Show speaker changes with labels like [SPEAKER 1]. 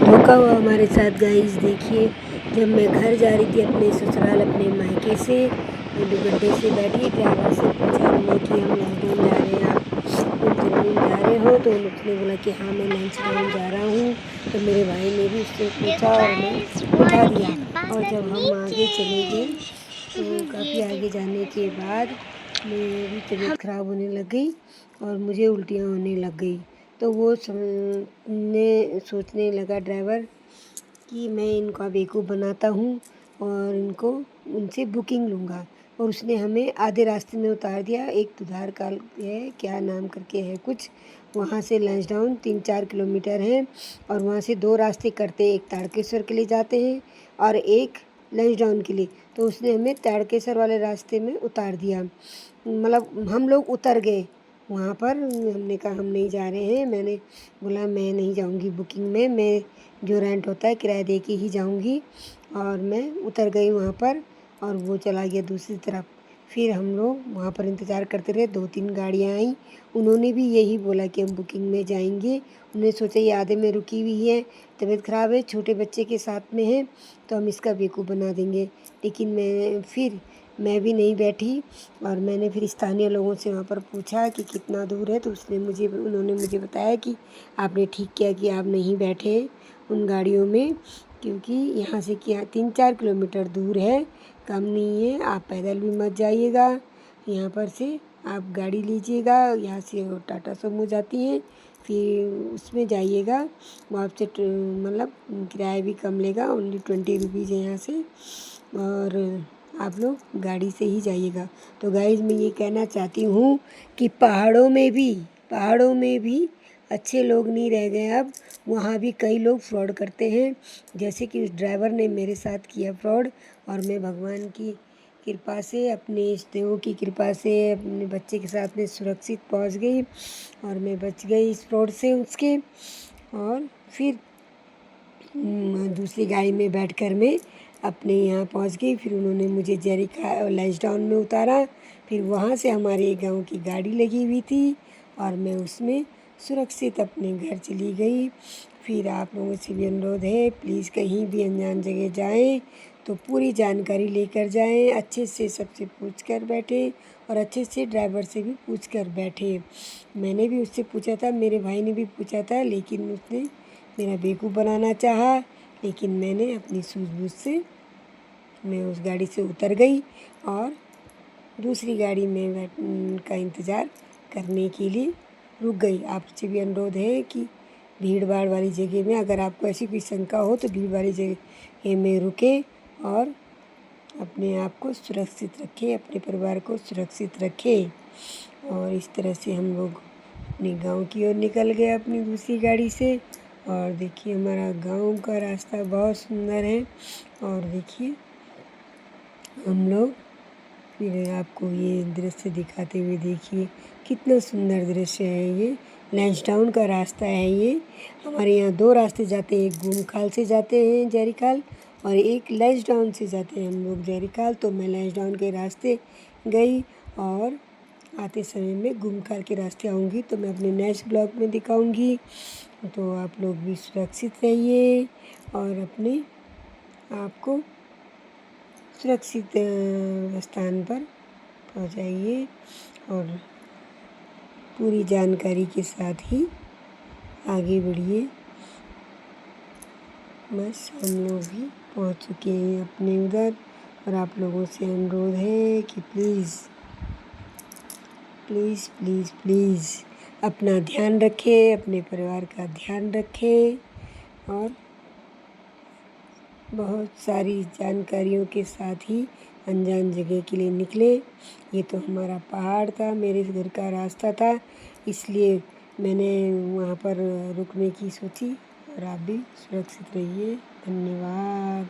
[SPEAKER 1] धोखा हुआ हमारे साथ गाइस। देखिए, जब मैं घर जा रही थी अपने ससुराल अपने मायके से, मैं 2 घंटे से बैठी ड्राइवर से पूछा हमने कि हम लंच डाउन जा रहे हैं, आप लंच डाउन जा रहे हो? तो उसने बोला कि हाँ मैं लंच डाउन जा रहा हूँ। तो मेरे भाई ने भी उससे पूछा और मैं बिठा दिया। और जब हम आगे चले गए तो काफ़ी आगे जाने के बाद मेरी तबीयत ख़राब होने लग गई और मुझे उल्टियाँ होने लग गई। तो वो सोचने लगा ड्राइवर कि मैं इनका बेवकूफ़ बनाता हूँ और इनको उनसे बुकिंग लूँगा। और उसने हमें आधे रास्ते में उतार दिया। एक दुधार काल है, क्या नाम करके है कुछ, वहाँ से लंच डाउन 3-4 किलोमीटर है और वहाँ से 2 रास्ते करते, एक ताड़केश्वर के लिए जाते हैं और एक लंच डाउन के लिए। तो उसने हमें ताड़केश्वर वाले रास्ते में उतार दिया। मतलब हम लोग उतर गए वहाँ पर। हमने कहा हम नहीं जा रहे हैं। मैंने बोला मैं नहीं जाऊँगी बुकिंग में, मैं जो रेंट होता है किराया दे के ही जाऊँगी। और मैं उतर गई वहाँ पर और वो चला गया दूसरी तरफ। फिर हम लोग वहाँ पर इंतज़ार करते रहे। 2-3 गाड़ियाँ आईं, उन्होंने भी यही बोला कि हम बुकिंग में जाएंगे। उन्होंने सोचा ये आधे में रुकी हुई है, तबीयत ख़राब है, छोटे बच्चे के साथ में है तो हम इसका बेवकूफ़ बना देंगे। लेकिन मैं भी नहीं बैठी और मैंने फिर स्थानीय लोगों से वहाँ पर पूछा कि कितना दूर है। तो उन्होंने मुझे बताया कि आपने ठीक किया कि आप नहीं बैठे उन गाड़ियों में, क्योंकि यहाँ से क्या 3-4 किलोमीटर दूर है, कम नहीं है। आप पैदल भी मत जाइएगा, यहाँ पर से आप गाड़ी लीजिएगा। यहाँ से टाटा सूमो जाती हैं, फिर उसमें जाइएगा। वो आपसे मतलब किराया भी कम लेगा, ओनली 20 रुपीज़ है यहाँ से, और आप लोग गाड़ी से ही जाइएगा। तो गाइस मैं ये कहना चाहती हूँ कि पहाड़ों में भी अच्छे लोग नहीं रह गए अब। वहाँ भी कई लोग फ्रॉड करते हैं, जैसे कि उस ड्राइवर ने मेरे साथ किया फ्रॉड। और मैं भगवान की कृपा से, अपने इष्टदेवों की कृपा से अपने बच्चे के साथ में सुरक्षित पहुँच गई और मैं बच गई इस फ्रॉड से उसके। और फिर दूसरी गाड़ी में बैठकर मैं अपने यहाँ पहुँच गई। फिर उन्होंने मुझे लंच डाउन में उतारा। फिर वहाँ से हमारे गांव की गाड़ी लगी हुई थी और मैं उसमें सुरक्षित अपने घर चली गई। फिर आप लोगों से भी अनुरोध है, प्लीज़ कहीं भी अनजान जगह जाएं तो पूरी जानकारी लेकर जाएं, अच्छे से सबसे पूछ कर बैठें और अच्छे से ड्राइवर से भी पूछ कर बैठें। मैंने भी उससे पूछा था, मेरे भाई ने भी पूछा था, लेकिन उसने मेरा बेवकूफ़ बनाना चाहा। लेकिन मैंने अपनी सूझबूझ से मैं उस गाड़ी से उतर गई और दूसरी गाड़ी में का इंतज़ार करने के लिए रुक गई। आपसे भी अनुरोध है कि भीड़ भाड़ वाली जगह में अगर आपको ऐसी कोई शंका हो तो भीड़ वाली जगह में रुकें और अपने आप को सुरक्षित रखें, अपने परिवार को सुरक्षित रखें। और इस तरह से हम लोग अपने गांव की ओर निकल गए अपनी दूसरी गाड़ी से। और देखिए हमारा गांव का रास्ता बहुत सुंदर है। और देखिए हम लोग फिर आपको ये दृश्य दिखाते हुए, देखिए कितना सुंदर दृश्य है। ये लंच डाउन का रास्ता है। ये हमारे यहाँ 2 रास्ते जाते हैं, एक गुमखाल से जाते हैं जयरीखाल और एक लंच डाउन से जाते हैं हम लोग जयरीखाल। तो मैं लंच डाउन के रास्ते गई और आते समय में गुमखाल के रास्ते आऊँगी तो मैं अपने नेक्स्ट ब्लॉग में दिखाऊँगी। तो आप लोग भी सुरक्षित रहिए और अपने आप को सुरक्षित स्थान पर पहुँचाइए और पूरी जानकारी के साथ ही आगे बढ़िए। बस हम लोग भी पहुँच चुके हैं अपने उधर और आप लोगों से अनुरोध है कि प्लीज़ प्लीज़ प्लीज़ प्लीज़ अपना ध्यान रखें, अपने परिवार का ध्यान रखें और बहुत सारी जानकारियों के साथ ही अनजान जगह के लिए निकले। ये तो हमारा पहाड़ था, मेरे घर का रास्ता था, इसलिए मैंने वहाँ पर रुकने की सोची। और आप भी सुरक्षित रहिए। धन्यवाद।